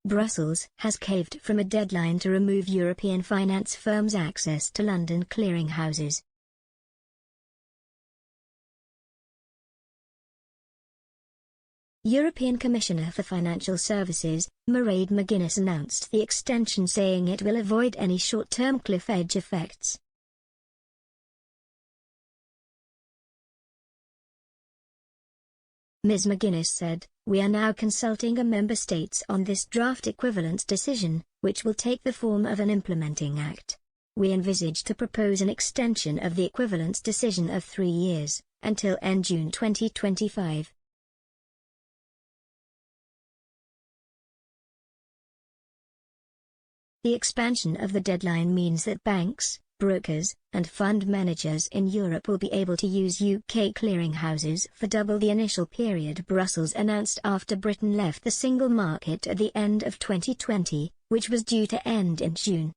Brussels has caved from a deadline to remove European finance firms' access to London clearinghouses. European Commissioner for Financial Services, Mairead McGuinness announced the extension, saying it will avoid any short-term cliff edge effects. Ms. McGuinness said, "We are now consulting the member states on this draft equivalence decision, which will take the form of an implementing act. We envisage to propose an extension of the equivalence decision of 3 years, until end June 2025. The expansion of the deadline means that banks, brokers, and fund managers in Europe will be able to use UK clearinghouses for double the initial period Brussels announced after Britain left the single market at the end of 2020, which was due to end in June.